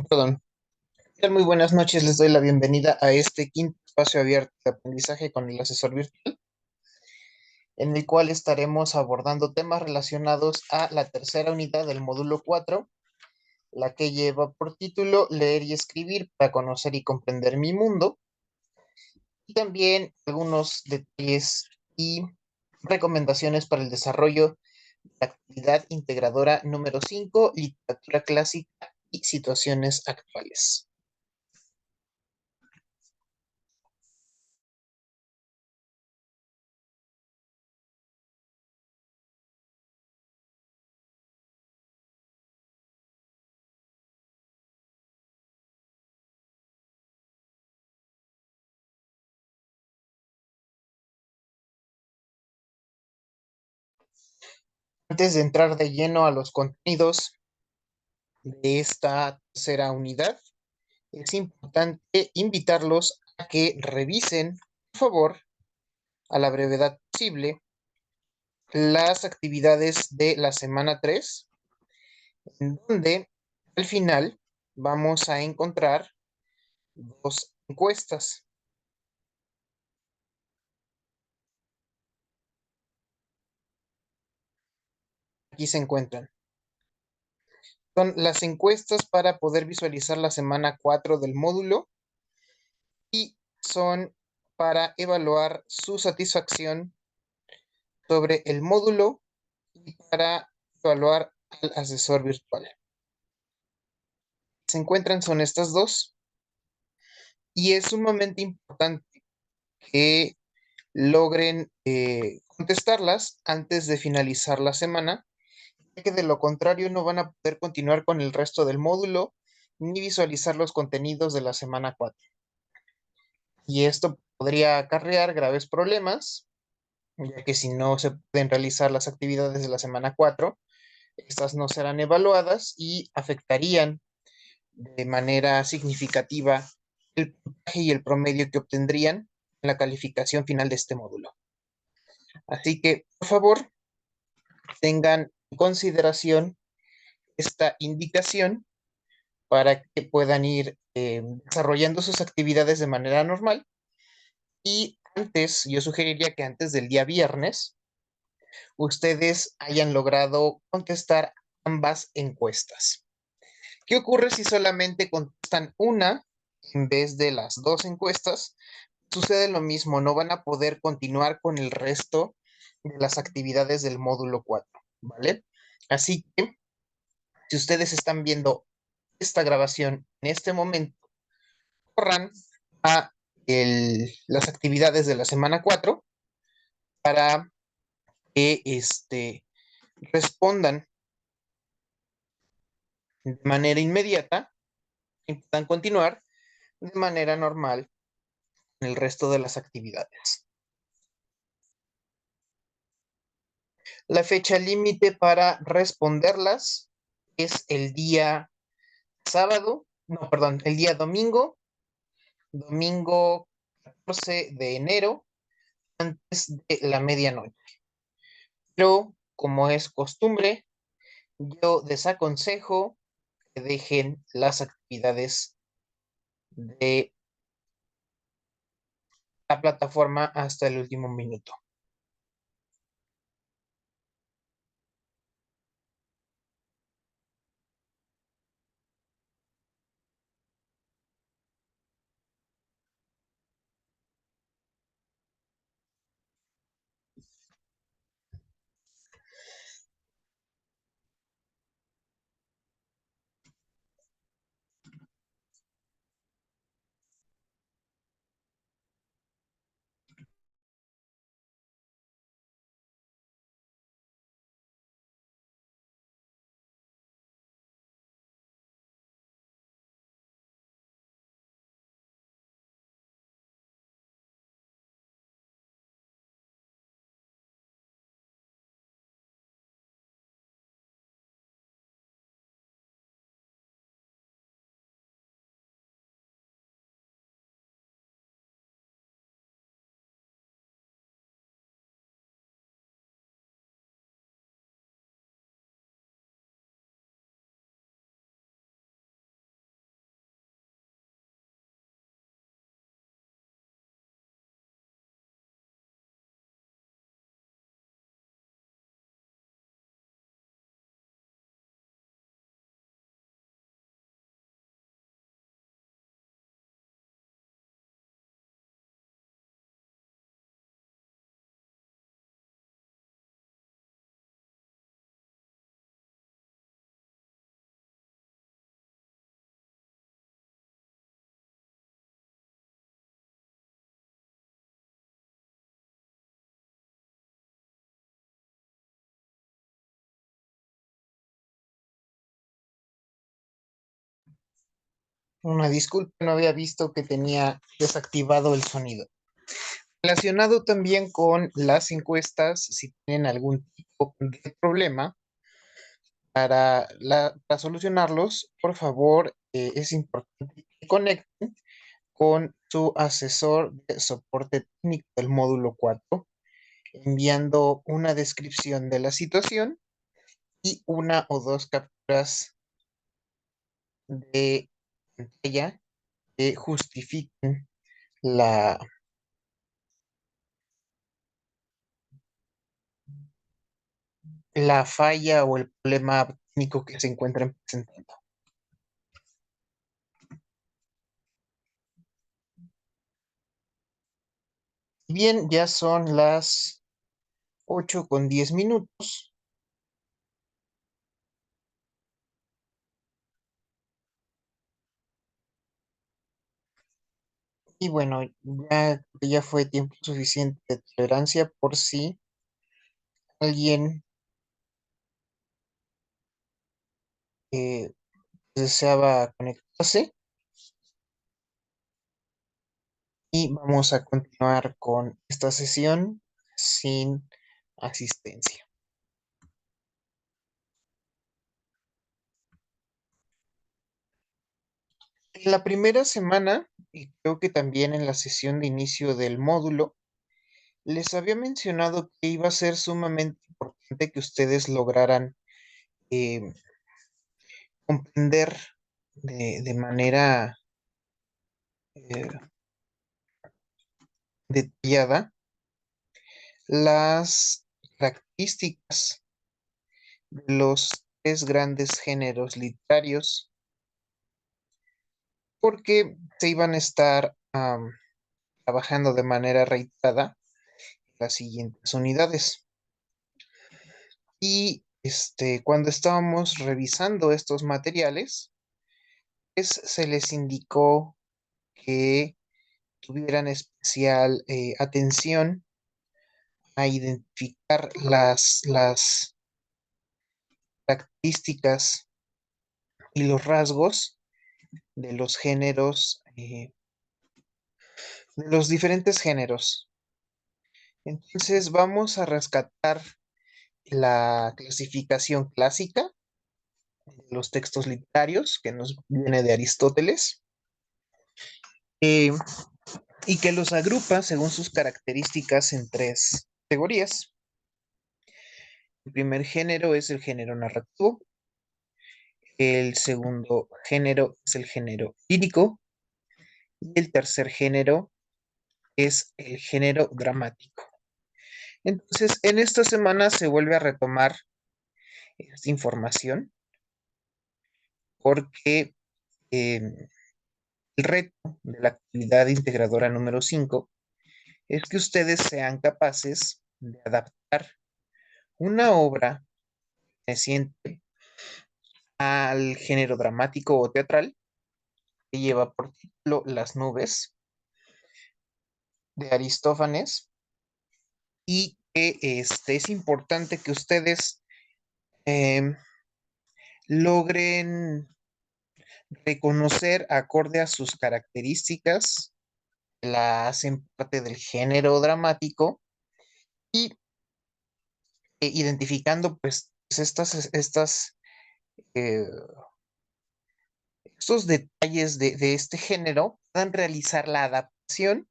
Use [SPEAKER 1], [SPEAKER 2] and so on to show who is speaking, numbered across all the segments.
[SPEAKER 1] Perdón. ¿Qué tal? Muy buenas noches, les doy la bienvenida a este quinto espacio abierto de aprendizaje con el asesor virtual, en el cual estaremos abordando temas relacionados a la tercera unidad del módulo 4, la que lleva por título Leer y escribir para conocer y comprender mi mundo, y también algunos detalles y recomendaciones para el desarrollo de la actividad integradora número 5, literatura clásica y situaciones actuales. Antes de entrar de lleno a los contenidos de esta tercera unidad, es importante invitarlos a que revisen, por favor, a la brevedad posible, las actividades de la semana 3, en donde al final vamos a encontrar dos encuestas. Aquí se encuentran. Son las encuestas para poder visualizar la semana 4 del módulo y son para evaluar su satisfacción sobre el módulo y para evaluar al asesor virtual. Se encuentran son estas dos y es sumamente importante que logren contestarlas antes de finalizar la semana, ya que de lo contrario no van a poder continuar con el resto del módulo ni visualizar los contenidos de la semana 4. Y esto podría acarrear graves problemas, ya que si no se pueden realizar las actividades de la semana 4, estas no serán evaluadas y afectarían de manera significativa el puntaje y el promedio que obtendrían en la calificación final de este módulo. Así que, por favor, tengan en consideración esta indicación para que puedan ir desarrollando sus actividades de manera normal. Y antes, yo sugeriría que antes del día viernes, ustedes hayan logrado contestar ambas encuestas. ¿Qué ocurre si solamente contestan una en vez de las dos encuestas? Sucede lo mismo, no van a poder continuar con el resto de las actividades del módulo 4, ¿vale? Así que, si ustedes están viendo esta grabación en este momento, corran a las actividades de la semana 4 para que respondan de manera inmediata y puedan continuar de manera normal en el resto de las actividades. La fecha límite para responderlas es el día sábado, no, perdón, el día domingo, domingo 14 de enero, antes de la medianoche. Pero, como es costumbre, yo desaconsejo que dejen las actividades de la plataforma hasta el último minuto. Una disculpa, no había visto que tenía desactivado el sonido. Relacionado también con las encuestas, si tienen algún tipo de problema para solucionarlos, por favor, es importante que conecten con su asesor de soporte técnico del módulo 4, enviando una descripción de la situación y una o dos capturas de pantalla que justifiquen la, la falla o el problema técnico que se encuentran presentando. Bien, ya son las 8:10. Y bueno, ya fue tiempo suficiente de tolerancia por si alguien eh, deseaba conectarse. Y vamos a continuar con esta sesión sin asistencia. En la primera semana, y creo que también en la sesión de inicio del módulo, les había mencionado que iba a ser sumamente importante que ustedes lograran eh, comprender de manera eh, detallada las características de los tres grandes géneros literarios, porque se iban a estar trabajando de manera reiterada las siguientes unidades. Y cuando estábamos revisando estos materiales, pues, se les indicó que tuvieran especial atención a identificar las características y los rasgos de los géneros, de los diferentes géneros. Entonces vamos a rescatar la clasificación clásica de los textos literarios que nos viene de Aristóteles, eh, y que los agrupa según sus características en tres categorías. El primer género es el género narrativo, el segundo género es el género lírico y el tercer género es el género dramático. Entonces, en esta semana se vuelve a retomar esta información porque el reto de la actividad integradora número 5 es que ustedes sean capaces de adaptar una obra perteneciente al género dramático o teatral que lleva por título Las nubes de Aristófanes, y que es importante que ustedes em, logren reconocer acorde a sus características, la hacen parte del género dramático, y identificando pues eh, estos detalles de este género, puedan realizar la adaptación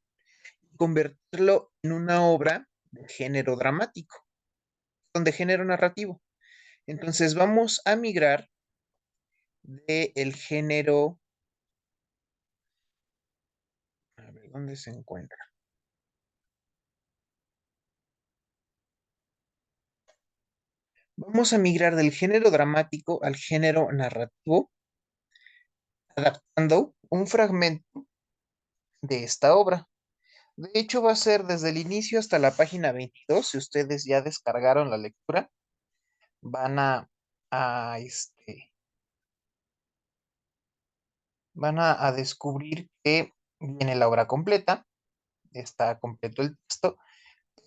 [SPEAKER 1] y convertirlo en una obra de género dramático, de género narrativo. Entonces vamos a migrar del género, a ver, ¿dónde se encuentra? Vamos a migrar del género dramático al género narrativo, adaptando un fragmento de esta obra. De hecho, va a ser desde el inicio hasta la página 22. Si ustedes ya descargaron la lectura, van a, este, van a descubrir que viene la obra completa, está completo el texto,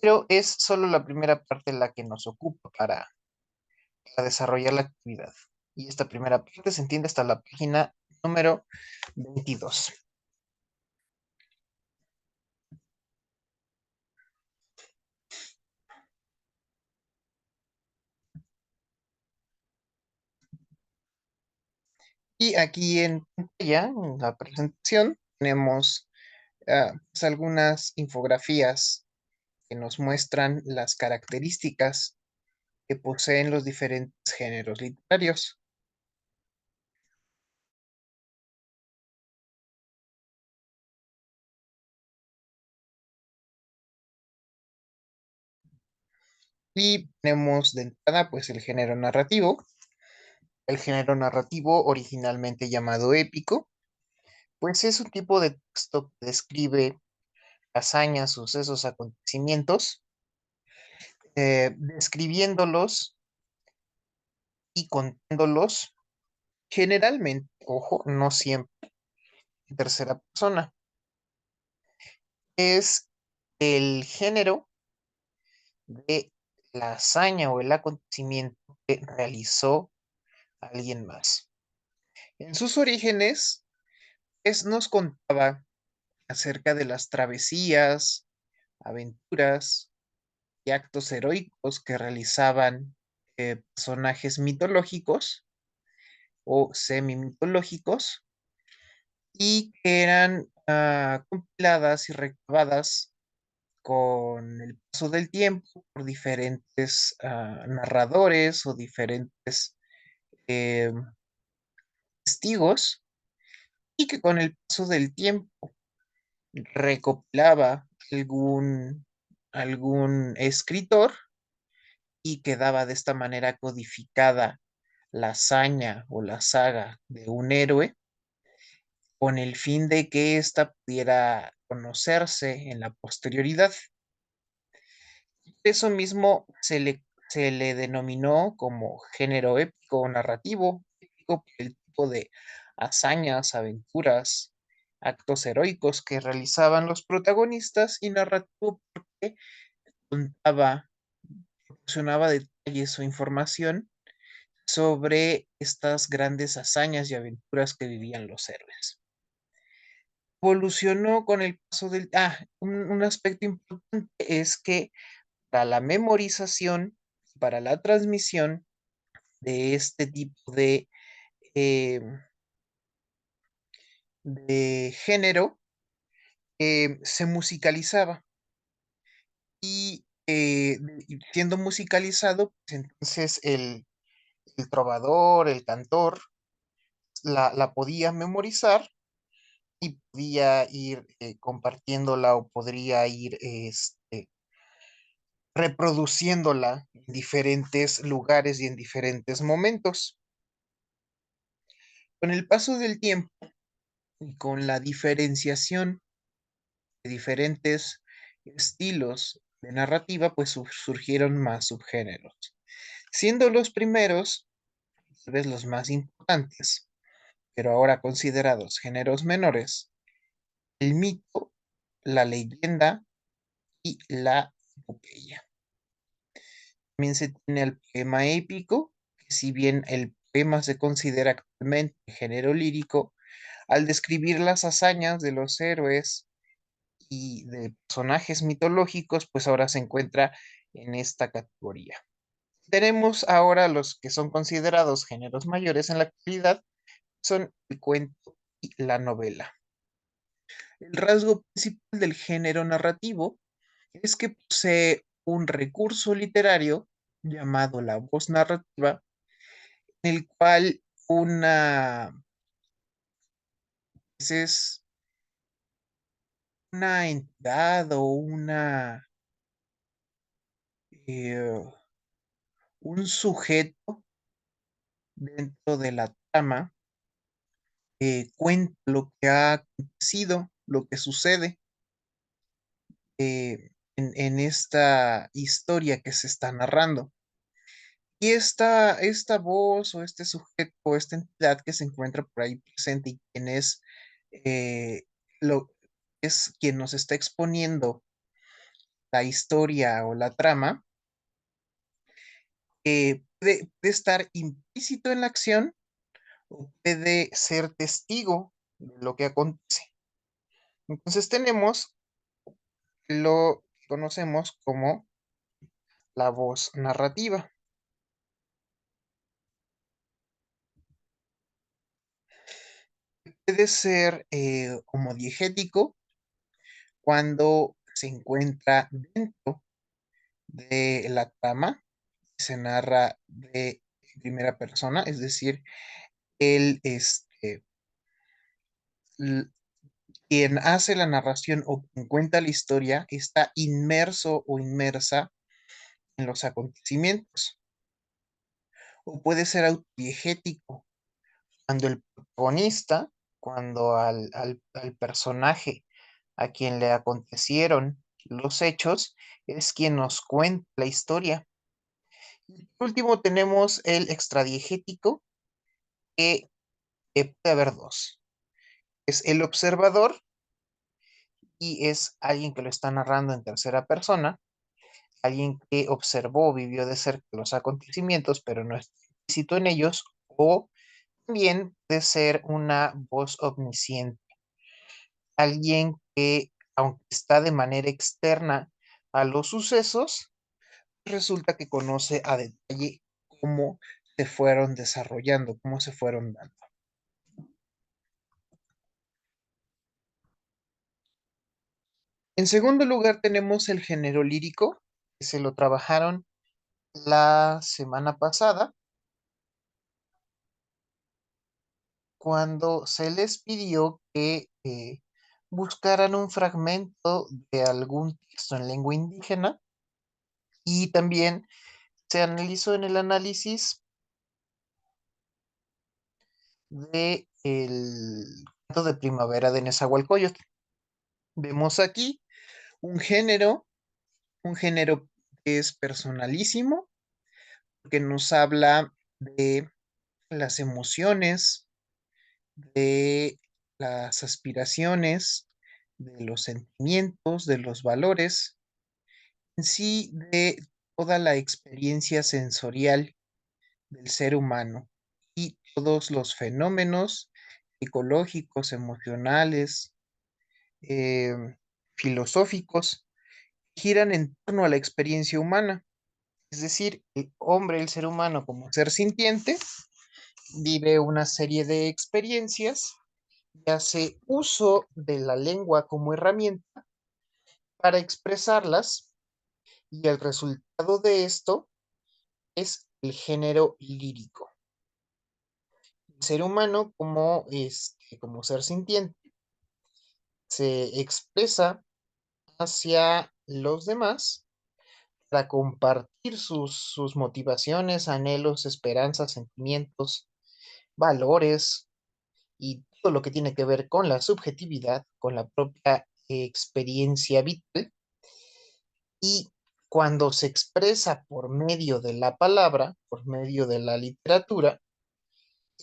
[SPEAKER 1] pero es solo la primera parte la que nos ocupa para desarrollar la actividad. Y esta primera parte se entiende hasta la página número 22. Y aquí en pantalla, en la presentación, tenemos pues, algunas infografías que nos muestran las características que poseen los diferentes géneros literarios. Y tenemos de entrada pues el género narrativo. El género narrativo, originalmente llamado épico, pues es un tipo de texto que describe hazañas, sucesos, acontecimientos, describiéndolos y contándolos generalmente, ojo, no siempre en tercera persona. Es el género de la hazaña o el acontecimiento que realizó alguien más. En sus orígenes, nos contaba acerca de las travesías, aventuras y actos heroicos que realizaban personajes mitológicos o semi-mitológicos y que eran compiladas y recabadas con el paso del tiempo por diferentes narradores o diferentes eh, testigos y que con el paso del tiempo recopilaba algún escritor y quedaba de esta manera codificada la hazaña o la saga de un héroe con el fin de que ésta pudiera conocerse en la posterioridad. Eso mismo se le denominó como género épico o narrativo, épico por el tipo de hazañas, aventuras, actos heroicos que realizaban los protagonistas y narrativo porque contaba, proporcionaba detalles o información sobre estas grandes hazañas y aventuras que vivían los héroes. Evolucionó con el paso del... un aspecto importante es que para la memorización, para la transmisión de este tipo eh, de género, se musicalizaba y siendo musicalizado, pues entonces el trovador, el cantor, la podía memorizar y podía ir compartiéndola o podría ir reproduciéndola en diferentes lugares y en diferentes momentos. Con el paso del tiempo y con la diferenciación de diferentes estilos de narrativa, pues surgieron más subgéneros, siendo los primeros, tal vez los más importantes, pero ahora considerados géneros menores, el mito, la leyenda y la epopeya. También se tiene el poema épico, que si bien el poema se considera actualmente género lírico, al describir las hazañas de los héroes y de personajes mitológicos, pues ahora se encuentra en esta categoría. Tenemos ahora los que son considerados géneros mayores en la actualidad, son el cuento y la novela. El rasgo principal del género narrativo es que posee un recurso literario llamado la voz narrativa, en el cual pues es una entidad o eh, un sujeto dentro de la trama cuenta lo que ha acontecido, lo que sucede en esta historia que se está narrando. Y esta voz o este sujeto o esta entidad que se encuentra por ahí presente y quien eh, lo, es quien nos está exponiendo la historia o la trama, puede estar implícito en la acción o puede ser testigo de lo que acontece. Entonces tenemos lo que conocemos como la voz narrativa. Puede ser homodiegético cuando se encuentra dentro de la trama, se narra de primera persona, es decir, él, l- quien hace la narración o quien cuenta la historia está inmerso o inmersa en los acontecimientos. O puede ser autodiegético, cuando el protagonista, cuando al personaje a quien le acontecieron los hechos, es quien nos cuenta la historia. Y por último tenemos el extradiegético, que puede haber dos. Es el observador y es alguien que lo está narrando en tercera persona, alguien que observó, vivió de cerca los acontecimientos, pero no está implícito en ellos, o también puede ser una voz omnisciente, alguien que, aunque está de manera externa a los sucesos, resulta que conoce a detalle cómo se fueron desarrollando, cómo se fueron dando. En segundo lugar tenemos el género lírico, que se lo trabajaron la semana pasada, cuando se les pidió que buscaran un fragmento de algún texto en lengua indígena y también se analizó en el análisis de el canto de primavera de Nezahualcóyotl. Vemos aquí un género, un género que es personalísimo, que nos habla de las emociones, de las aspiraciones, de los sentimientos, de los valores, en sí de toda la experiencia sensorial del ser humano y todos los fenómenos psicológicos, emocionales, eh, filosóficos, giran en torno a la experiencia humana. Es decir, el hombre, el ser humano como ser sintiente, vive una serie de experiencias y hace uso de la lengua como herramienta para expresarlas, y el resultado de esto es el género lírico. El ser humano como ser sintiente se expresa hacia los demás para compartir sus motivaciones, anhelos, esperanzas, sentimientos, valores y todo lo que tiene que ver con la subjetividad, con la propia experiencia vital. Y cuando se expresa por medio de la palabra, por medio de la literatura,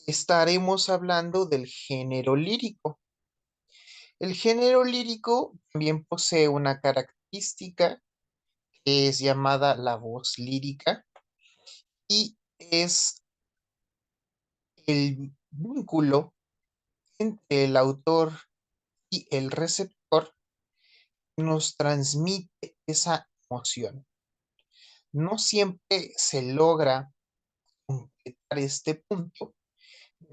[SPEAKER 1] estaremos hablando del género lírico. El género lírico también posee una característica que es llamada la voz lírica y es el vínculo entre el autor y el receptor que nos transmite esa emoción. No siempre se logra completar este punto,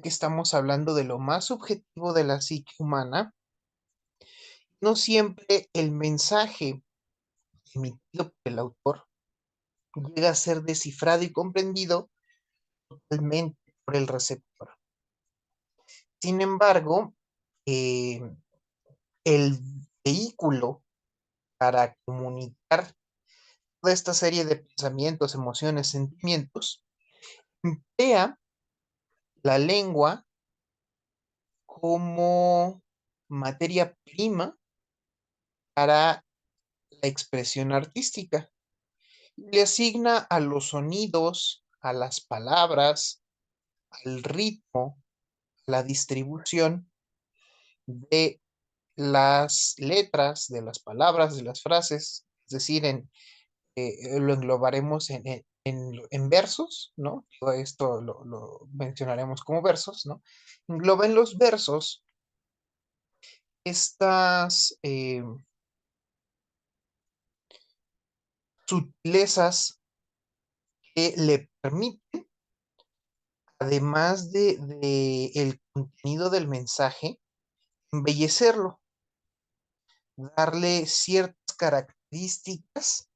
[SPEAKER 1] que estamos hablando de lo más subjetivo de la psique humana. No siempre el mensaje emitido por el autor llega a ser descifrado y comprendido totalmente por el receptor. Sin embargo, eh, el vehículo para comunicar toda esta serie de pensamientos, emociones, sentimientos, emplea la lengua como materia prima para la expresión artística. Le asigna a los sonidos, a las palabras, al ritmo, la distribución de las letras, de las palabras, de las frases, es decir, lo englobaremos en versos, ¿no? Todo esto lo mencionaremos como versos, ¿no? Engloba en los versos estas sutilezas que le permiten, además de el contenido del mensaje, embellecerlo, darle ciertas características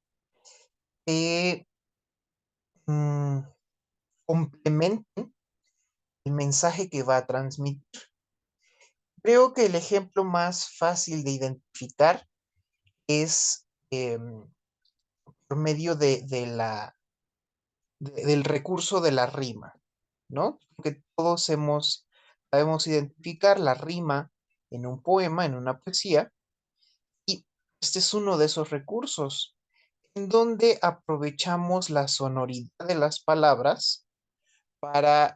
[SPEAKER 1] que mm, complementen el mensaje que va a transmitir. Creo que el ejemplo más fácil de identificar es por medio del recurso de la rima, ¿no? Que todos sabemos identificar la rima en un poema, en una poesía, y este es uno de esos recursos en donde aprovechamos la sonoridad de las palabras para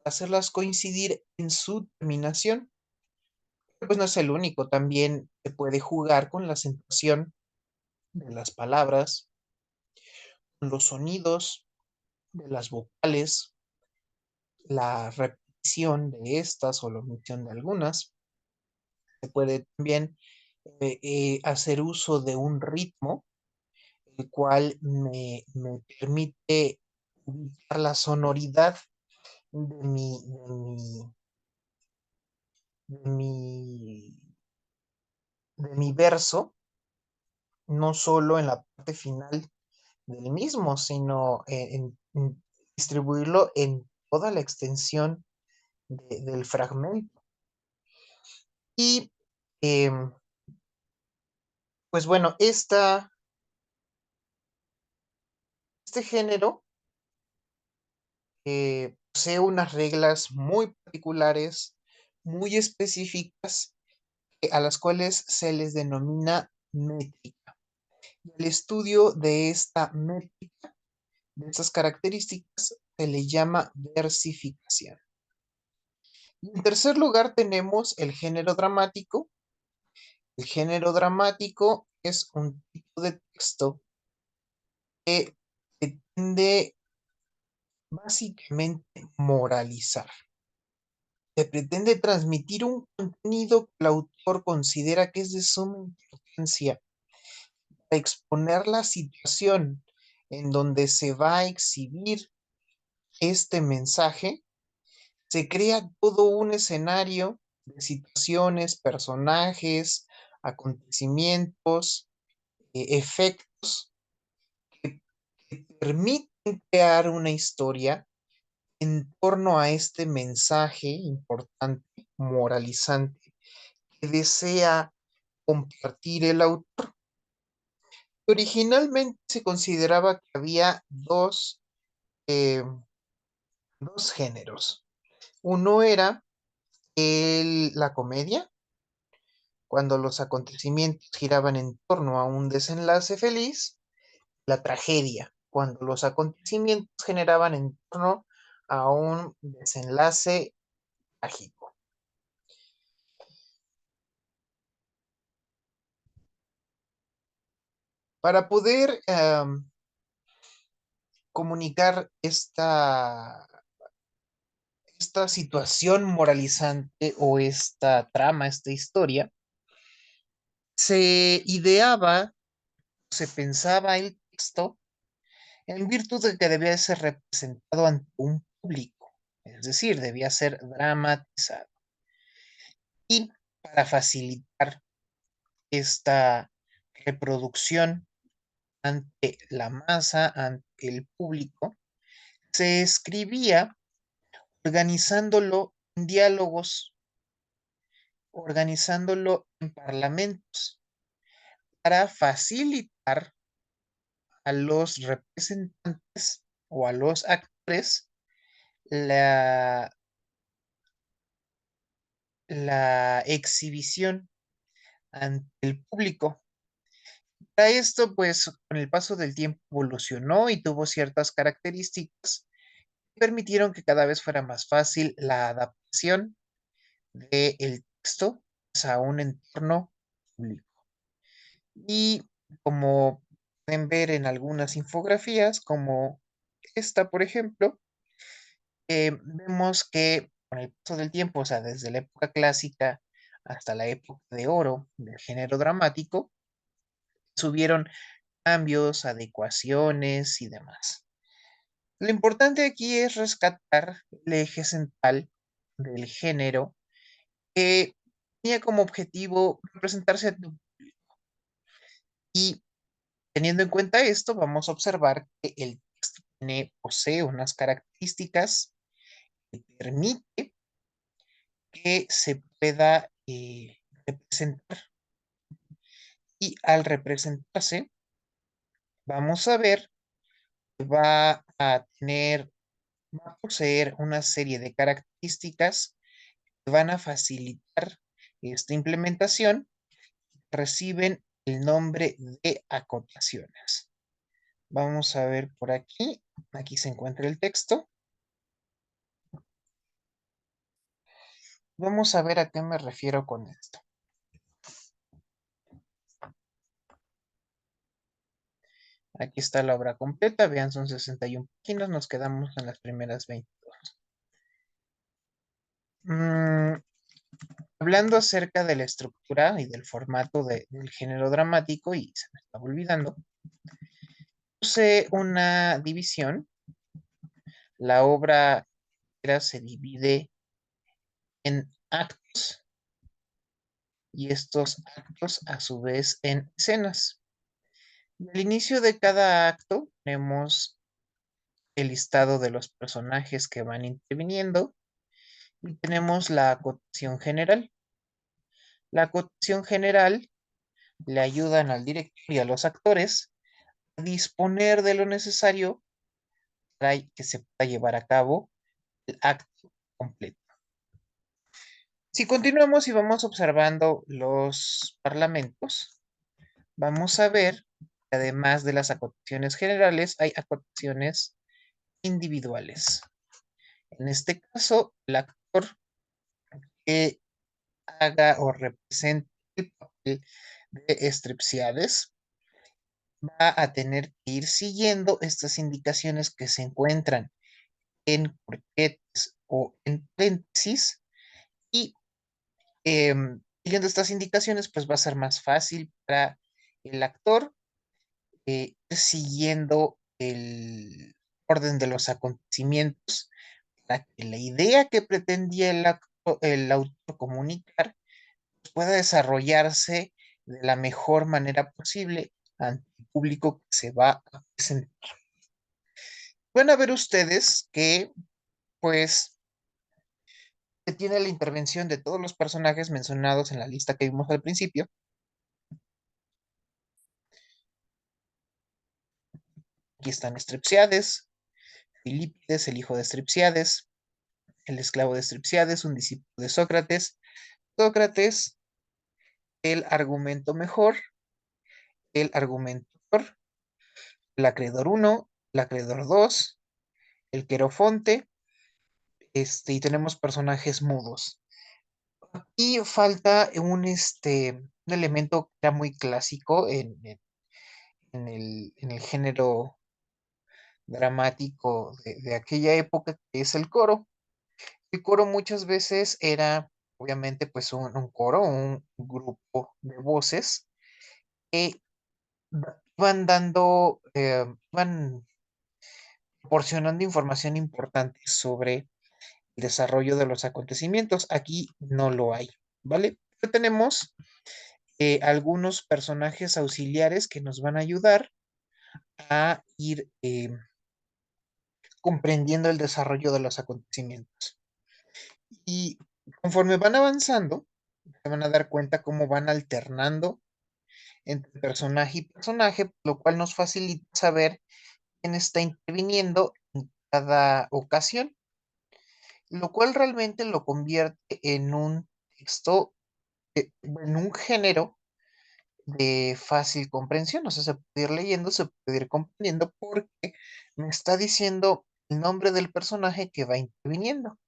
[SPEAKER 1] hacerlas coincidir en su terminación. Pues no es el único, también se puede jugar con la acentuación de las palabras, con los sonidos de las vocales, la repetición de estas o la omisión de algunas. Se puede también hacer uso de un ritmo, el cual me permite ubicar la sonoridad de de mi, de mi verso, no solo en la parte final del mismo, sino en distribuirlo en toda la extensión del fragmento. Y em, pues bueno, este género posee unas reglas muy particulares, muy específicas, a las cuales se les denomina métrica. Y el estudio de esta métrica, de estas características, se le llama versificación. Y en tercer lugar tenemos el género dramático. El género dramático es un tipo de texto que pretende básicamente moralizar. Se pretende transmitir un contenido que el autor considera que es de suma importancia para exponer la situación en donde se va a exhibir este mensaje. Se crea todo un escenario de situaciones, personajes, acontecimientos, efectos que permiten crear una historia en torno a este mensaje importante, moralizante, que desea compartir el autor. Originalmente se consideraba que había eh, dos géneros. Uno era la comedia, cuando los acontecimientos giraban en torno a un desenlace feliz; la tragedia, cuando los acontecimientos generaban en torno a un desenlace trágico. Para poder comunicar esta situación moralizante o esta trama, esta historia, se ideaba, se pensaba el texto en virtud de que debía ser representado ante un público, es decir, debía ser dramatizado. Y para facilitar esta reproducción ante la masa, ante el público, se escribía organizándolo en diálogos, organizándolo en parlamentos, para facilitar a los representantes o a los actores la, la exhibición ante el público. Para esto, pues con el paso del tiempo evolucionó y tuvo ciertas características que permitieron que cada vez fuera más fácil la adaptación del texto, pues, a un entorno público. Y como pueden ver en algunas infografías, como esta, por ejemplo, vemos que con el paso del tiempo, o sea, desde la época clásica hasta la época de oro del género dramático, subieron cambios, adecuaciones y demás. Lo importante aquí es rescatar el eje central del género que tenía como objetivo representarse y teniendo en cuenta esto, vamos a observar que el texto posee unas características que permite que se pueda representar y al representarse vamos a ver que va a poseer una serie de características que van a facilitar esta implementación, reciben el nombre de acotaciones. Vamos a ver por aquí. Aquí se encuentra el texto. Vamos a ver a qué me refiero con esto. Aquí está la obra completa. Vean, son 61 páginas. Nos quedamos en las primeras 22. Hablando acerca de la estructura y del formato del género dramático, y se me estaba olvidando, puse una división. La obra se divide en actos y estos actos a su vez en escenas. Al inicio de cada acto tenemos el listado de los personajes que van interviniendo y tenemos la acotación general. La acotación general le ayudan al director y a los actores a disponer de lo necesario para que se pueda llevar a cabo el acto completo. Si continuamos y vamos observando los parlamentos, vamos a ver que además de las acotaciones generales, hay acotaciones individuales. En este caso, el actor que haga o represente el papel de Strepsiades va a tener que ir siguiendo estas indicaciones que se encuentran en corchetes o en paréntesis y siguiendo estas indicaciones pues va a ser más fácil para el actor ir siguiendo el orden de los acontecimientos para que la idea que pretendía el autor comunicar pueda desarrollarse de la mejor manera posible ante el público que se va a presentar. Van a ver ustedes que, pues, se tiene la intervención de todos los personajes mencionados en la lista que vimos al principio. Aquí están Strepsiades, Filipides, el hijo de Strepsiades, el esclavo de Strepsiades, un discípulo de Sócrates, Sócrates, el argumento mejor, el argumentor, el acreedor 1, el acreedor 2, el querofonte, y tenemos personajes mudos. Y falta un elemento que era muy clásico en el género dramático de aquella época, que es el coro. El coro muchas veces era, obviamente, pues un coro, un grupo de voces que van dando, van proporcionando información importante sobre el desarrollo de los acontecimientos. Aquí no lo hay, ¿vale? Pero tenemos algunos personajes auxiliares que nos van a ayudar a ir comprendiendo el desarrollo de los acontecimientos. Y conforme van avanzando, se van a dar cuenta cómo van alternando entre personaje y personaje, lo cual nos facilita saber quién está interviniendo en cada ocasión, lo cual realmente lo convierte en un texto, en un género de fácil comprensión. O sea, se puede ir leyendo, se puede ir comprendiendo porque me está diciendo el nombre del personaje que va interviniendo.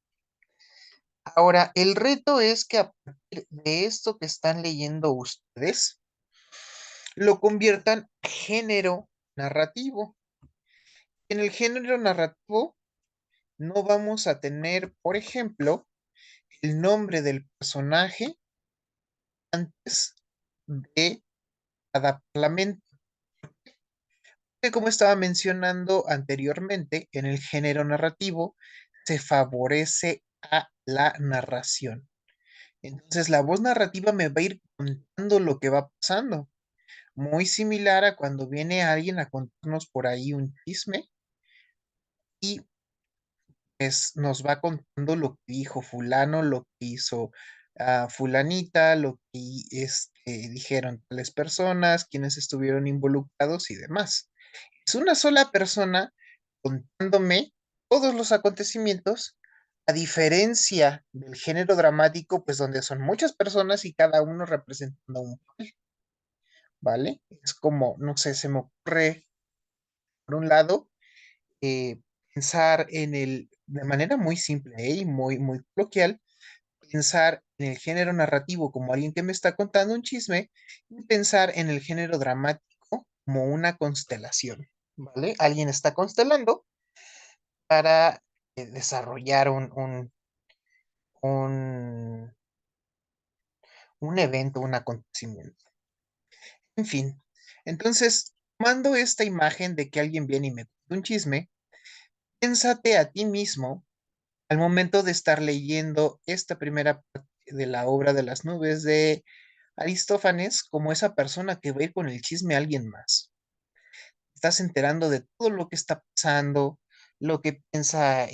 [SPEAKER 1] Ahora, el reto es que a partir de esto que están leyendo ustedes, lo conviertan a género narrativo. En el género narrativo no vamos a tener, por ejemplo, el nombre del personaje antes de cada parlamento. Como estaba mencionando anteriormente, en el género narrativo se favorece a la narración. Entonces, la voz narrativa me va a ir contando lo que va pasando. Muy similar a cuando viene alguien a contarnos por ahí un chisme y pues nos va contando lo que dijo fulano, lo que hizo fulanita, lo que dijeron tales personas, quienes estuvieron involucrados y demás. Es una sola persona contándome todos los acontecimientos, a diferencia del género dramático, pues donde son muchas personas y cada uno representando un papel, ¿vale? Es como, no sé, se me ocurre, por un lado, eh, pensar de manera muy simple y muy coloquial, pensar en el género narrativo como alguien que me está contando un chisme y pensar en el género dramático como una constelación, ¿vale? Alguien está constelando para desarrollar un, un evento, un acontecimiento. En fin, entonces, tomando esta imagen de que alguien viene y me cuenta un chisme, piénsate a ti mismo al momento de estar leyendo esta primera parte de la obra de las nubes de Aristófanes como esa persona que va a ir con el chisme a alguien más. Estás enterando de todo lo que está pasando, lo que piensa,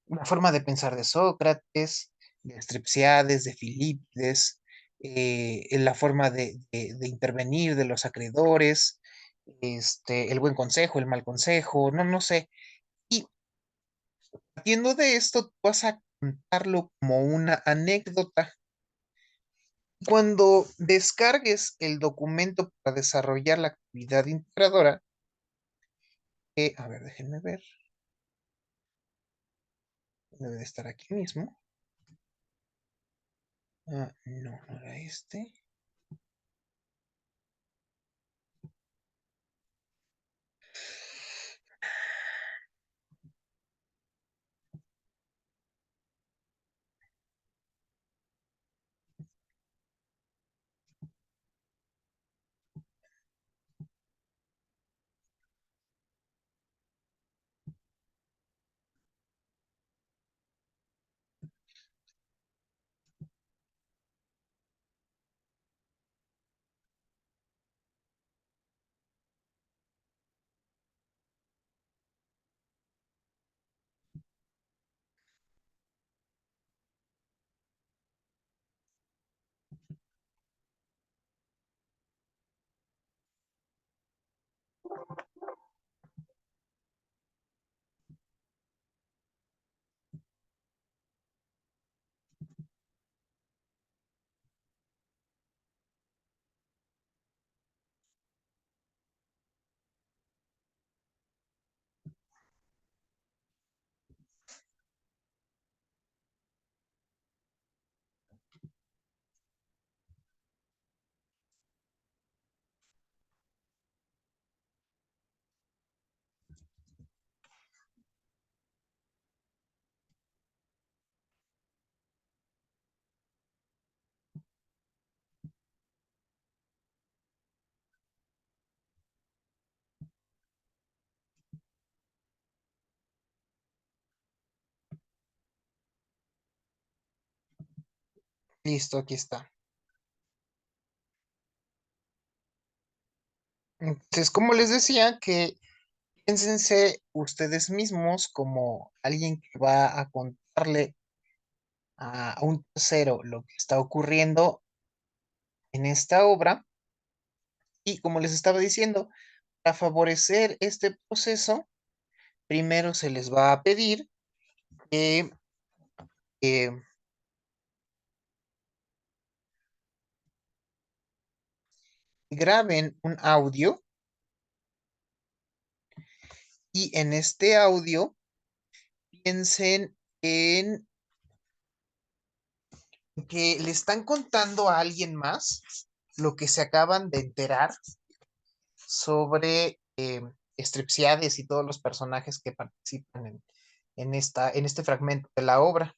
[SPEAKER 1] la forma de pensar de Sócrates, de Strepsiades, de Filipides, en la forma de intervenir de los acreedores, el buen consejo, el mal consejo, no sé. Y partiendo de esto, tú vas a contarlo como una anécdota. Cuando descargues el documento para desarrollar la actividad integradora, a ver, déjenme ver, debe de estar aquí mismo. No era este. Listo, aquí está. Entonces, como les decía, que piénsense ustedes mismos como alguien que va a contarle a un tercero lo que está ocurriendo en esta obra. Y como les estaba diciendo, para favorecer este proceso, primero se les va a pedir que eh, graben un audio y en este audio piensen en que le están contando a alguien más lo que se acaban de enterar sobre Stripsiades y todos los personajes que participan en este fragmento de la obra.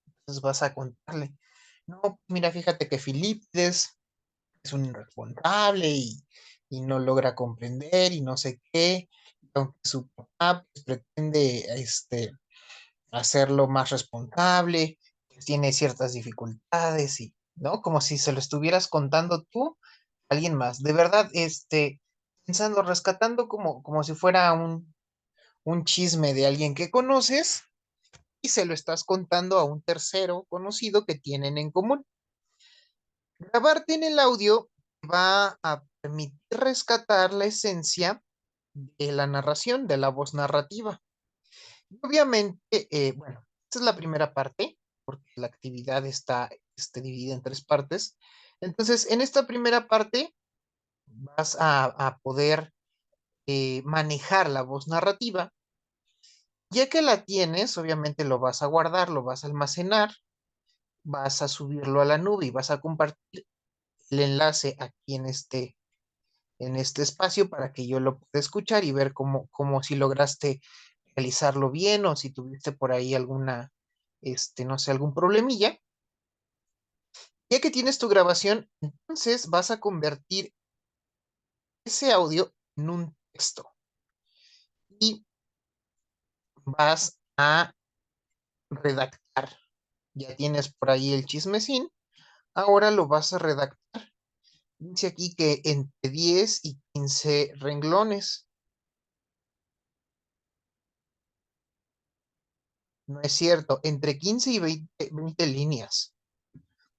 [SPEAKER 1] Entonces vas a contarle, no, pues mira, fíjate que Filipides es un irresponsable y no logra comprender y no sé qué, aunque su papá pues, pretende hacerlo más responsable, pues, tiene ciertas dificultades y, ¿no? Como si se lo estuvieras contando tú a alguien más. De verdad, pensando, rescatando como si fuera un chisme de alguien que conoces y se lo estás contando a un tercero conocido que tienen en común. Grabarte en el audio va a permitir rescatar la esencia de la narración, de la voz narrativa. Y obviamente, bueno, esta es la primera parte, porque la actividad está dividida en tres partes. Entonces, en esta primera parte vas a poder manejar la voz narrativa. Ya que la tienes, obviamente lo vas a guardar, lo vas a almacenar, vas a subirlo a la nube y vas a compartir el enlace aquí en este espacio para que yo lo pueda escuchar y ver cómo si lograste realizarlo bien o si tuviste por ahí alguna, no sé, algún problemilla. Ya que tienes tu grabación, entonces vas a convertir ese audio en un texto y vas a redactar. Ya tienes por ahí el chismecín, ahora lo vas a redactar. Dice aquí que entre 10 y 15 renglones. No es cierto, entre 15 y 20 líneas,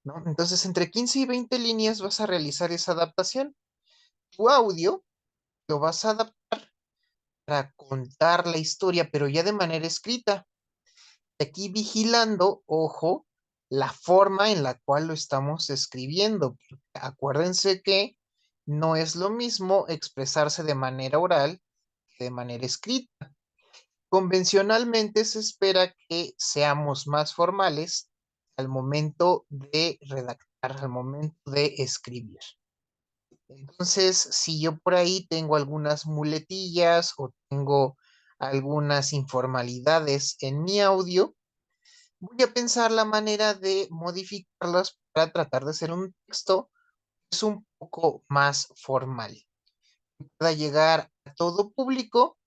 [SPEAKER 1] ¿no? Entonces, entre 15 y 20 líneas vas a realizar esa adaptación. Tu audio lo vas a adaptar para contar la historia, pero ya de manera escrita. Aquí vigilando, ojo, la forma en la cual lo estamos escribiendo. Acuérdense que no es lo mismo expresarse de manera oral que de manera escrita. Convencionalmente se espera que seamos más formales al momento de redactar, al momento de escribir. Entonces, si yo por ahí tengo algunas muletillas o tengo algunas informalidades en mi audio, voy a pensar la manera de modificarlas para tratar de hacer un texto que es un poco más formal, que pueda llegar a todo público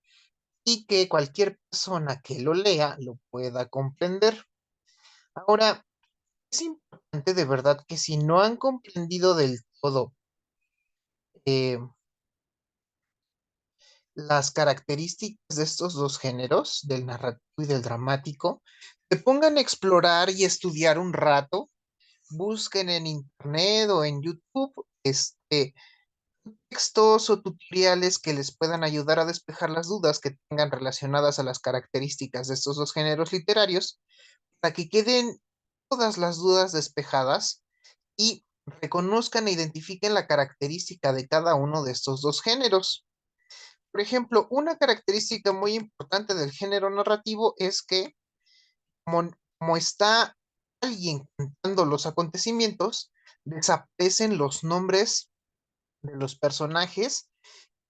[SPEAKER 1] y que cualquier persona que lo lea lo pueda comprender. Ahora, es importante de verdad que si no han comprendido del todo eh, las características de estos dos géneros, del narrativo y del dramático, se pongan a explorar y estudiar un rato, busquen en internet o en YouTube textos o tutoriales que les puedan ayudar a despejar las dudas que tengan relacionadas a las características de estos dos géneros literarios, para que queden todas las dudas despejadas y reconozcan e identifiquen la característica de cada uno de estos dos géneros. Por ejemplo, una característica muy importante del género narrativo es que como está alguien contando los acontecimientos, desaparecen los nombres de los personajes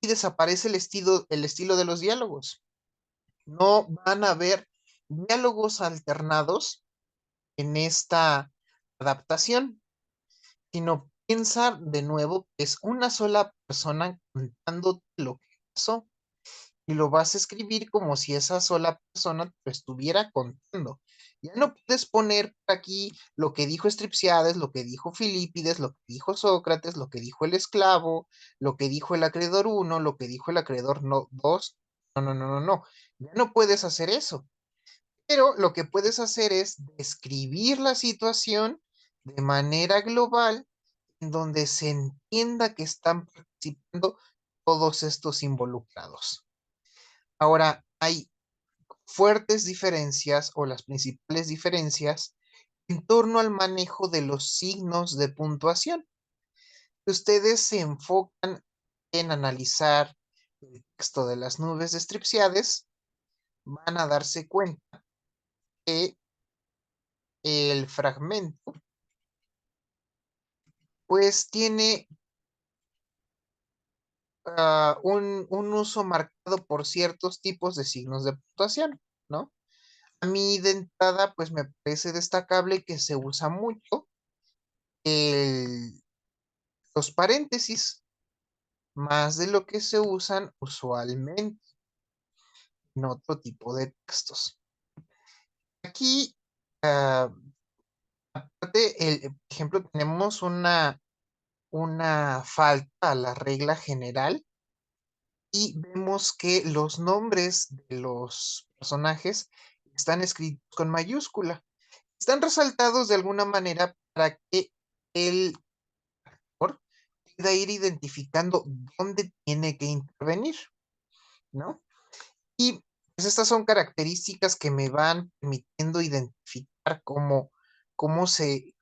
[SPEAKER 1] y desaparece el estilo de los diálogos. No van a haber diálogos alternados en esta adaptación, sino piensa de nuevo que es una sola persona contando lo que pasó y lo vas a escribir como si esa sola persona te lo estuviera contando. Ya no puedes poner aquí lo que dijo Stripsiades, lo que dijo Filipides, lo que dijo Sócrates, lo que dijo el esclavo, lo que dijo el acreedor uno, lo que dijo el acreedor no, 2. No, no, no, no, no. Ya no puedes hacer eso. Pero lo que puedes hacer es describir la situación de manera global en donde se entienda que están participando todos estos involucrados. Ahora, hay fuertes diferencias o las principales diferencias en torno al manejo de los signos de puntuación. Ustedes se enfocan en analizar el texto de las nubes de Stripsiades, van a darse cuenta que el fragmento pues tiene un uso marcado por ciertos tipos de signos de puntuación, ¿no? A mí de entrada, pues me parece destacable que se usa mucho el- los paréntesis, más de lo que se usan usualmente en otro tipo de textos. Aquí, ah, aparte, por ejemplo, tenemos una falta a la regla general y vemos que los nombres de los personajes están escritos con mayúscula. Están resaltados de alguna manera para que el lector pueda ir identificando dónde tiene que intervenir, ¿no? Y pues estas son características que me van permitiendo identificar cómo se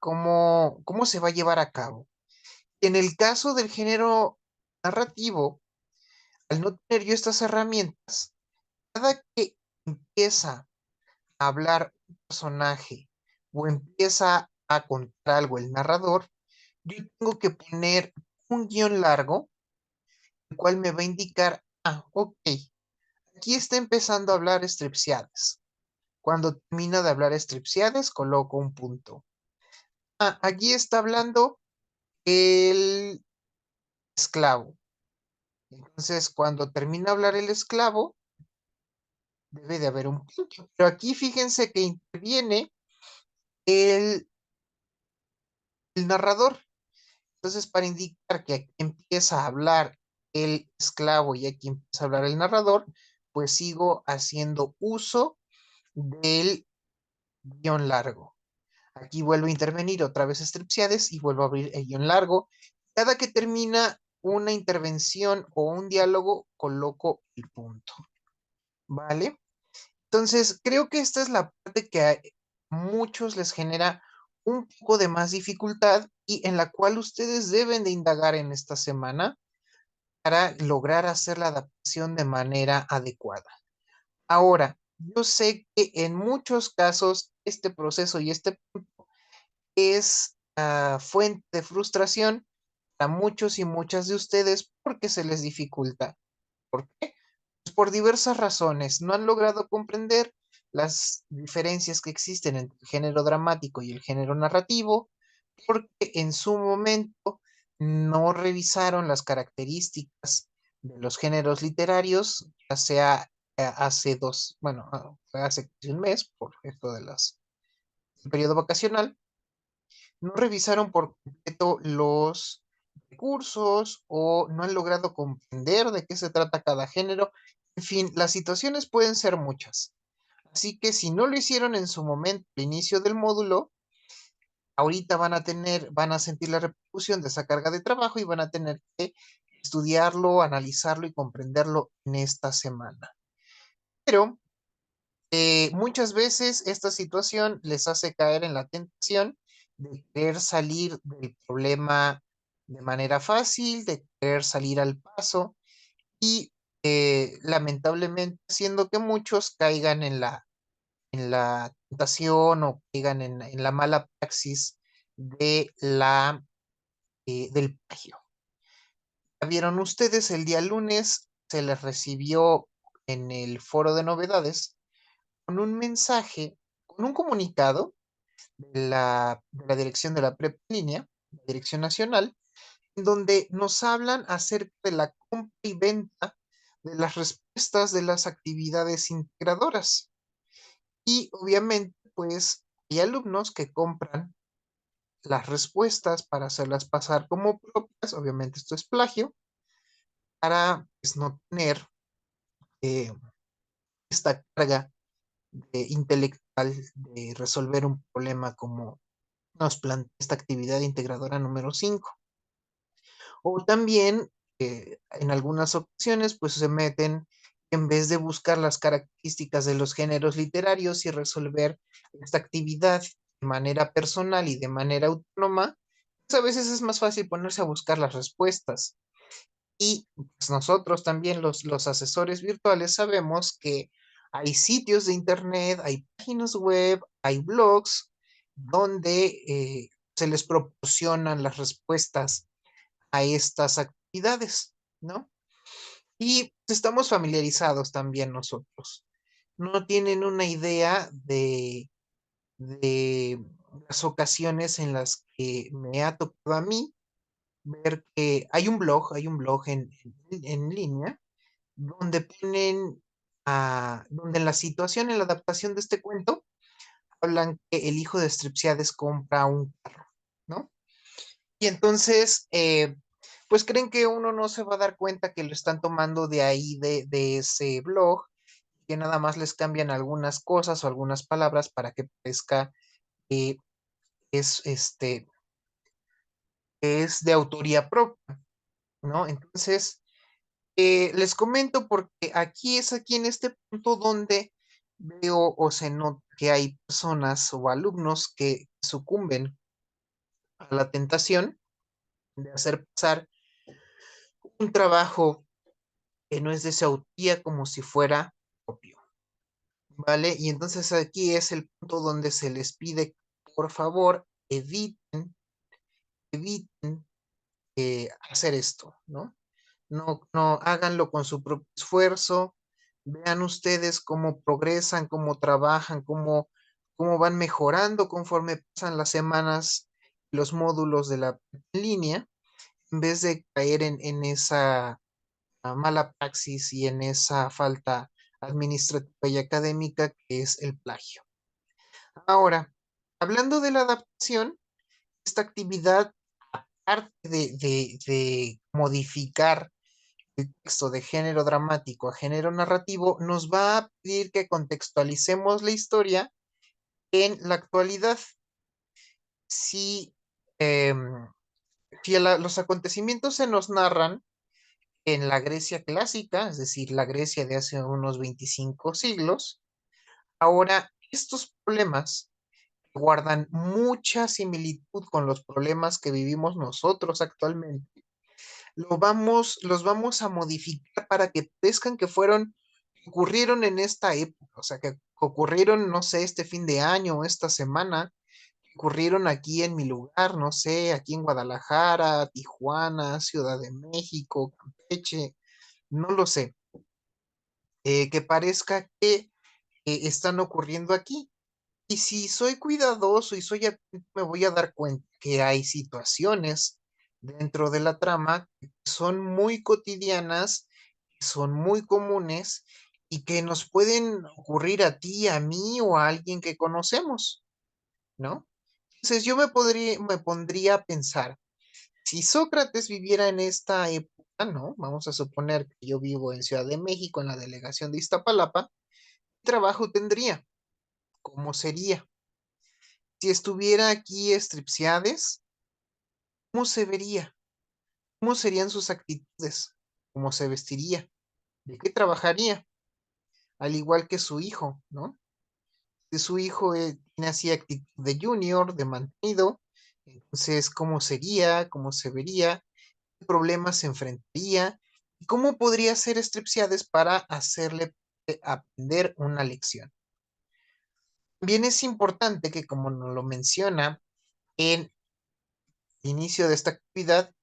[SPEAKER 1] va a llevar a cabo. En el caso del género narrativo, al no tener yo estas herramientas, cada que empieza a hablar un personaje o empieza a contar algo el narrador, yo tengo que poner un guión largo, el cual me va a indicar, ok, aquí está empezando a hablar Strepsiades. Cuando termina de hablar Strepsiades, coloco un punto. Aquí está hablando el esclavo. Entonces, cuando termina de hablar el esclavo, debe de haber un punto. Pero aquí fíjense que interviene el, el narrador. Entonces, para indicar que aquí empieza a hablar el esclavo y aquí empieza a hablar el narrador, pues sigo haciendo uso del guión largo. Aquí vuelvo a intervenir otra vez Stripsiades y vuelvo a abrir el guión largo. Cada que termina una intervención o un diálogo, coloco el punto. ¿Vale? Entonces, creo que esta es la parte que a muchos les genera un poco de más dificultad y en la cual ustedes deben de indagar en esta semana para lograr hacer la adaptación de manera adecuada. Ahora, yo sé que en muchos casos este proceso y este punto es fuente de frustración para muchos y muchas de ustedes porque se les dificulta. ¿Por qué? Pues por diversas razones. No han logrado comprender las diferencias que existen entre el género dramático y el género narrativo, porque en su momento no revisaron las características de los géneros literarios, ya sea hace fue hace casi un mes, por esto del periodo vacacional, no revisaron por completo los recursos o no han logrado comprender de qué se trata cada género. En fin, las situaciones pueden ser muchas. Así que si no lo hicieron en su momento, al inicio del módulo, ahorita van a sentir la repercusión de esa carga de trabajo y van a tener que estudiarlo, analizarlo y comprenderlo en esta semana. Pero muchas veces esta situación les hace caer en la tentación de querer salir del problema de manera fácil, de querer salir al paso y lamentablemente haciendo que muchos caigan en la tentación o caigan en la mala praxis del plagio. ¿Ya vieron ustedes? El día lunes se les recibió en el foro de novedades con un mensaje, con un comunicado de la dirección de la Prep Línea, la Dirección Nacional, en donde nos hablan acerca de la compra y venta de las respuestas de las actividades integradoras. Y obviamente, pues, hay alumnos que compran las respuestas para hacerlas pasar como propias, obviamente esto es plagio, para pues, no tener eh, esta carga intelectual de resolver un problema como nos plantea esta actividad integradora número 5. O también, en algunas ocasiones, pues se meten, en vez de buscar las características de los géneros literarios y resolver esta actividad de manera personal y de manera autónoma, pues a veces es más fácil ponerse a buscar las respuestas. Y pues, nosotros también, los asesores virtuales, sabemos que hay sitios de internet, hay páginas web, hay blogs donde se les proporcionan las respuestas a estas actividades, ¿no? y estamos familiarizados también nosotros. No tienen una idea de las ocasiones en las que me ha tocado a mí ver que hay un blog en línea donde ponen, donde en la situación, en la adaptación de este cuento, hablan que el hijo de Stripsiades compra un carro, ¿no? Y entonces, pues creen que uno no se va a dar cuenta que lo están tomando de ahí, de ese blog, que nada más les cambian algunas cosas o algunas palabras para que parezca que es, es de autoría propia, ¿no? Entonces, les comento porque aquí en este punto donde veo o se nota que hay personas o alumnos que sucumben a la tentación de hacer pasar un trabajo que no es de su autoría como si fuera propio, ¿vale? Y entonces aquí es el punto donde se les pide, por favor, eviten hacer esto, ¿no? No háganlo con su propio esfuerzo. Vean ustedes cómo progresan, cómo trabajan, cómo van mejorando conforme pasan las semanas, los módulos de la línea, en vez de caer en esa mala praxis y en esa falta administrativa y académica que es el plagio. Ahora, hablando de la adaptación, esta actividad, aparte de modificar el texto de género dramático a género narrativo, nos va a pedir que contextualicemos la historia en la actualidad. Si, em, si los acontecimientos se nos narran en la Grecia clásica, es decir, la Grecia de hace unos 25 siglos, ahora estos problemas guardan mucha similitud con los problemas que vivimos nosotros actualmente. Los vamos a modificar para que parezcan que ocurrieron en esta época, o sea, que ocurrieron, no sé, este fin de año o esta semana, ocurrieron aquí en mi lugar, no sé, aquí en Guadalajara, Tijuana, Ciudad de México, Campeche, no lo sé, que parezca que están ocurriendo aquí. Y si soy cuidadoso y soy atento, me voy a dar cuenta que hay situaciones dentro de la trama que son muy cotidianas, que son muy comunes y que nos pueden ocurrir a ti, a mí o a alguien que conocemos, ¿no? Entonces me pondría a pensar, si Sócrates viviera en esta época, ¿no? Vamos a suponer que yo vivo en Ciudad de México, en la delegación de Iztapalapa, ¿qué trabajo tendría? ¿Cómo sería? Si estuviera aquí Stripsiades, ¿cómo se vería? ¿Cómo serían sus actitudes? ¿Cómo se vestiría? ¿De qué trabajaría? Al igual que su hijo, ¿no? Si su hijo tiene así actitud de junior, de mantenido, entonces, ¿cómo sería? ¿Cómo se vería? ¿Qué problemas se enfrentaría? ¿Y cómo podría ser Stripsiades para hacerle aprender una lección? También es importante que, como nos lo menciona en el inicio de esta actividad,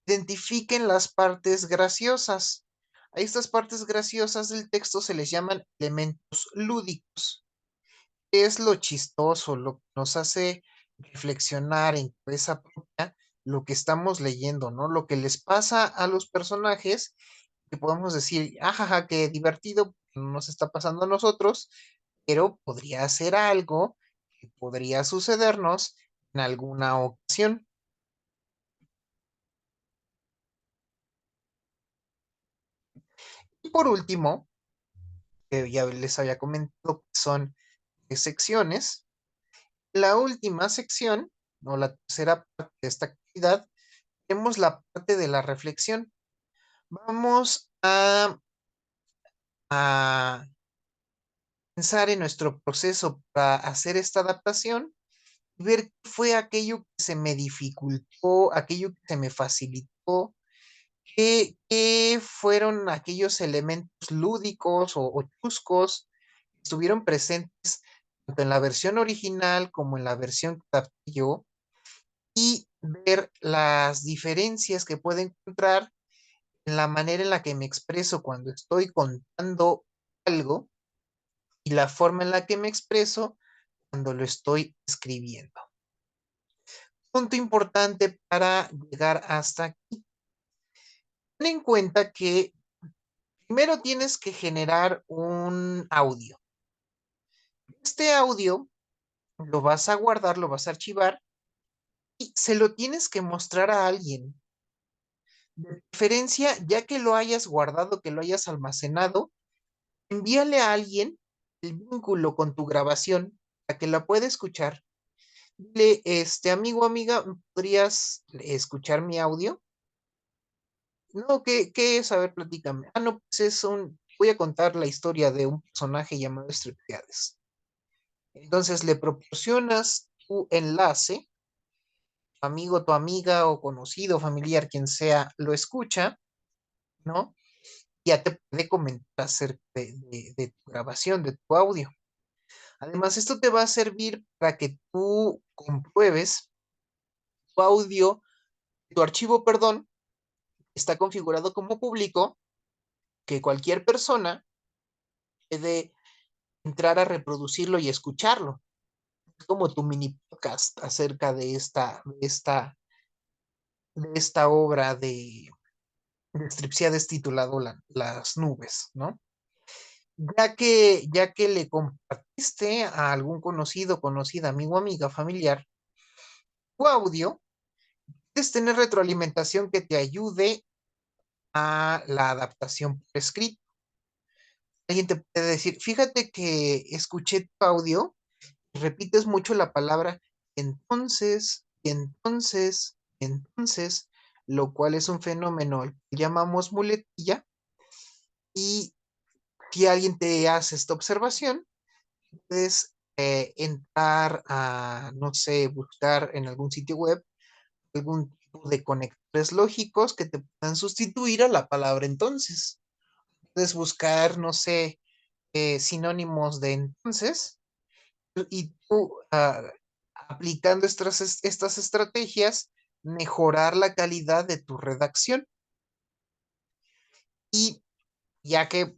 [SPEAKER 1] identifiquen las partes graciosas. A estas partes graciosas del texto se les llaman elementos lúdicos. ¿Qué es lo chistoso, lo que nos hace reflexionar en cabeza propia lo que estamos leyendo, ¿no? Lo que les pasa a los personajes, que podemos decir, ajaja, qué divertido, no nos está pasando a nosotros, pero podría ser algo que podría sucedernos en alguna ocasión. Y por último, que ya les había comentado, que son secciones. La última sección, o la tercera parte de esta actividad, tenemos la parte de la reflexión. Vamos a pensar en nuestro proceso para hacer esta adaptación y ver qué fue aquello que se me dificultó, aquello que se me facilitó, qué fueron aquellos elementos lúdicos o chuscos que estuvieron presentes tanto en la versión original como en la versión que adapté yo, y ver las diferencias que puede encontrar en la manera en la que me expreso cuando estoy contando algo y la forma en la que me expreso cuando lo estoy escribiendo. Punto importante para llegar hasta aquí. Ten en cuenta que primero tienes que generar un audio. Este audio lo vas a guardar, lo vas a archivar y se lo tienes que mostrar a alguien. De preferencia, ya que lo hayas guardado, que lo hayas almacenado, envíale a alguien el vínculo con tu grabación para que la pueda escuchar. Dile, amigo, amiga, ¿podrías escuchar mi audio? No, ¿qué es? A ver, platícame. Ah, no, pues voy a contar la historia de un personaje llamado Stripteades. Entonces le proporcionas tu enlace, tu amigo, tu amiga o conocido, familiar, quien sea, lo escucha, ¿no? Ya te puede comentar acerca de tu grabación, de tu audio. Además, esto te va a servir para que tú compruebes tu audio, tu archivo, perdón, está configurado como público, que cualquier persona puede entrar a reproducirlo y escucharlo. Es como tu mini podcast acerca de esta obra de Stripteades titulado Las nubes, ¿no? Ya que le compartiste a algún conocido, conocida, amigo, amiga, familiar, tu audio, puedes tener retroalimentación que te ayude a la adaptación por escrito. Alguien te puede decir, fíjate que escuché tu audio y repites mucho la palabra entonces, y entonces, y entonces, lo cual es un fenómeno que llamamos muletilla. Y si alguien te hace esta observación, puedes entrar a, no sé, buscar en algún sitio web algún tipo de conectores lógicos que te puedan sustituir a la palabra entonces. Puedes buscar, no sé, sinónimos de entonces y tú aplicando estas estrategias, mejorar la calidad de tu redacción. Y ya que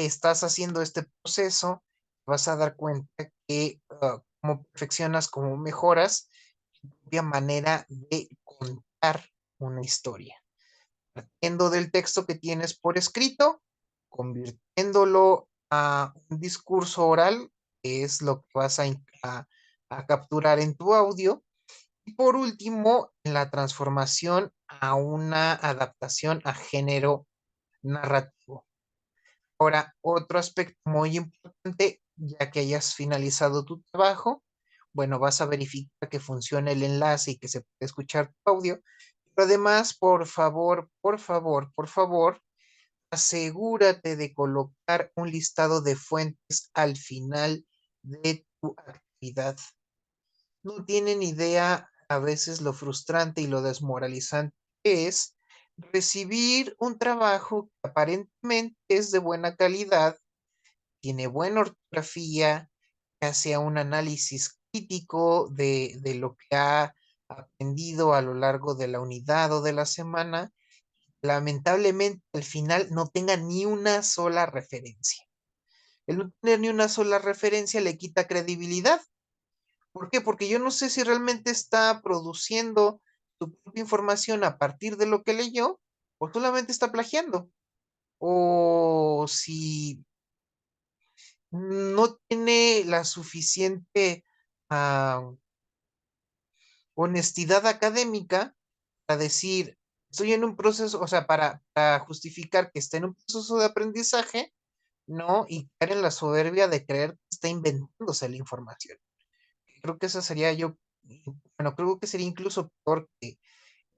[SPEAKER 1] estás haciendo este proceso, vas a dar cuenta que cómo perfeccionas, cómo mejoras tu propia manera de contar una historia. Partiendo del texto que tienes por escrito, convirtiéndolo a un discurso oral, que es lo que vas a capturar en tu audio. Y por último, la transformación a una adaptación a género narrativo. Ahora, otro aspecto muy importante, ya que hayas finalizado tu trabajo, bueno, vas a verificar que funcione el enlace y que se puede escuchar tu audio. Pero además, por favor, por favor, por favor, asegúrate de colocar un listado de fuentes al final de tu actividad. No tienen idea a veces lo frustrante y lo desmoralizante que es recibir un trabajo que aparentemente es de buena calidad, tiene buena ortografía, que hace un análisis crítico de lo que ha aprendido a lo largo de la unidad o de la semana. Lamentablemente, al final no tenga ni una sola referencia. El no tener ni una sola referencia le quita credibilidad. ¿Por qué? Porque yo no sé si realmente está produciendo su propia información a partir de lo que leyó o solamente está plagiando. O si no tiene la suficiente ah, honestidad académica para decir, estoy en un proceso, o sea, para justificar que está en un proceso de aprendizaje, ¿no? Y caer en la soberbia de creer que está inventándose la información. Creo que eso sería bueno, creo que sería incluso peor que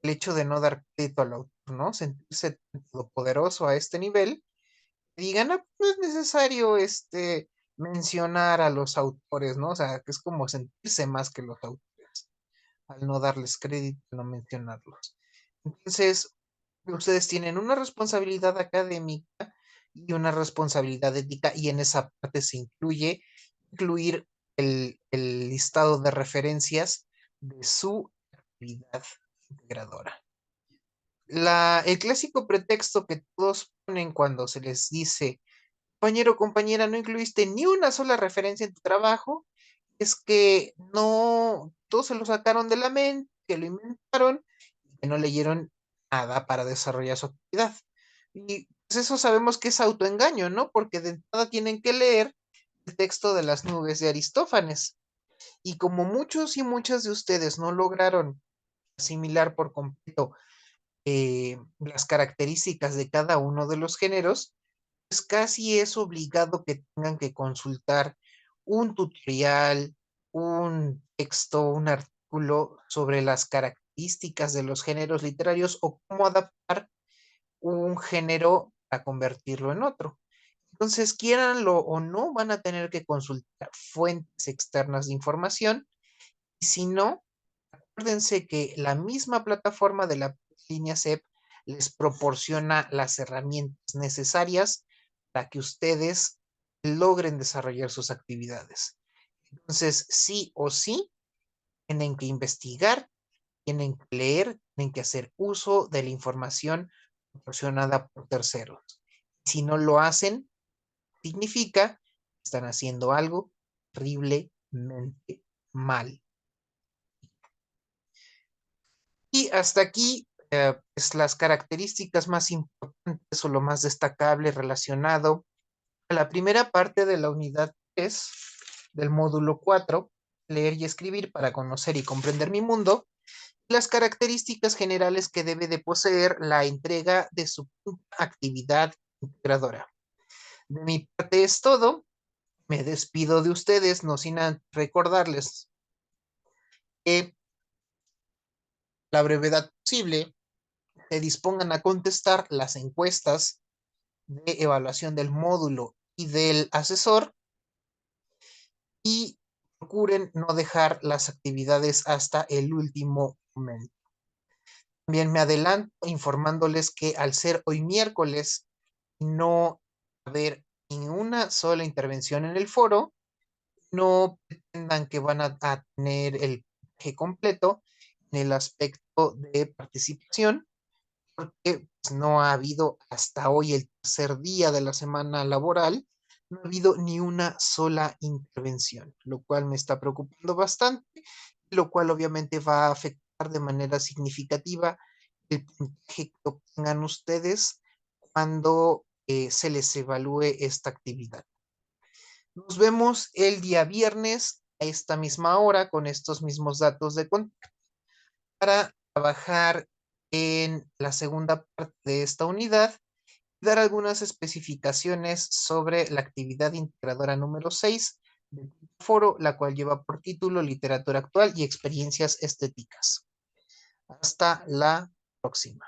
[SPEAKER 1] el hecho de no dar crédito al autor, ¿no? Sentirse poderoso a este nivel, y digan, no, no es necesario mencionar a los autores, ¿no? O sea, que es como sentirse más que los autores, al no darles crédito, no mencionarlos. Entonces, ustedes tienen una responsabilidad académica y una responsabilidad ética, y en esa parte se incluir el listado de referencias de su actividad integradora. El clásico pretexto que todos ponen cuando se les dice, compañero o compañera, no incluiste ni una sola referencia en tu trabajo, es que no, todos se lo sacaron de la mente, que lo inventaron, y que no leyeron nada para desarrollar su actividad. Y pues eso sabemos que es autoengaño, ¿no? Porque de entrada tienen que leer el texto de las nubes de Aristófanes. Y como muchos y muchas de ustedes no lograron asimilar por completo las características de cada uno de los géneros, pues casi es obligado que tengan que consultar un tutorial, un texto, un artículo sobre las características de los géneros literarios o cómo adaptar un género para convertirlo en otro. Entonces, quieranlo o no, van a tener que consultar fuentes externas de información y si no, acuérdense que la misma plataforma de la línea CEP les proporciona las herramientas necesarias para que ustedes logren desarrollar sus actividades. Entonces, sí o sí, tienen que investigar, tienen que leer, tienen que hacer uso de la información proporcionada por terceros. Si no lo hacen, significa que están haciendo algo terriblemente mal. Y hasta aquí, pues las características más importantes o lo más destacable relacionado a la primera parte de la unidad 3 del módulo 4, leer y escribir para conocer y comprender mi mundo, las características generales que debe de poseer la entrega de su actividad integradora. De mi parte es todo. Me despido de ustedes, no sin recordarles que la brevedad posible se dispongan a contestar las encuestas de evaluación del módulo y del asesor y procuren no dejar las actividades hasta el último momento. También me adelanto informándoles que al ser hoy miércoles no va a haber ni una sola intervención en el foro, no pretendan que van a tener el puntaje completo en el aspecto de participación, porque pues, no ha habido hasta hoy, el tercer día de la semana laboral, no ha habido ni una sola intervención, lo cual me está preocupando bastante, lo cual obviamente va a afectar de manera significativa el puntaje que obtengan ustedes cuando se les evalúe esta actividad. Nos vemos el día viernes a esta misma hora con estos mismos datos de contacto para trabajar en la segunda parte de esta unidad y dar algunas especificaciones sobre la actividad integradora número 6 del foro, la cual lleva por título Literatura actual y experiencias estéticas. Hasta la próxima.